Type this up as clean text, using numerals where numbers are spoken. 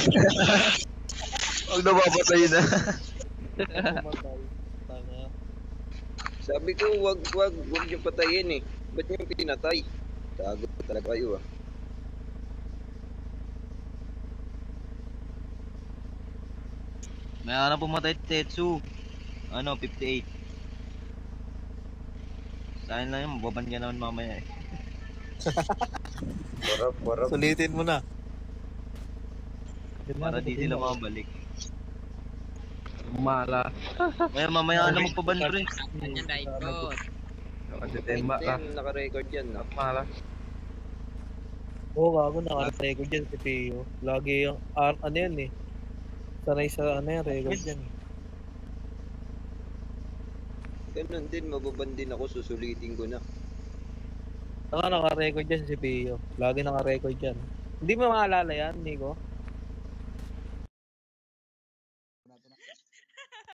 Huwag na papatay na. Pumatay. Tanga. Sabi ko, wag niyo patayin eh. Ba't niyo pinatay? Tago talaga kayo ah. May ano pumatay Tetsu. Ano, 58. Sa akin lang yun, mababan ka naman mamaya eh. Warap. Sulitin mo na. Para di sila makabalik. Mala. Mamaya na magpaban pre. Ganyan na ikot. Kasi temba ka. Naka-record yan no? Mala. Oo, gago naka-record dyan si Pio. Lagi yung, ano yan eh. Sanay sa ano yan, record yan. Ganun din, mababan din ako, susulitin ko na. Naka-record dyan si Pio. Lagi naka-record dyan. Hindi mo maalala yan, Nico?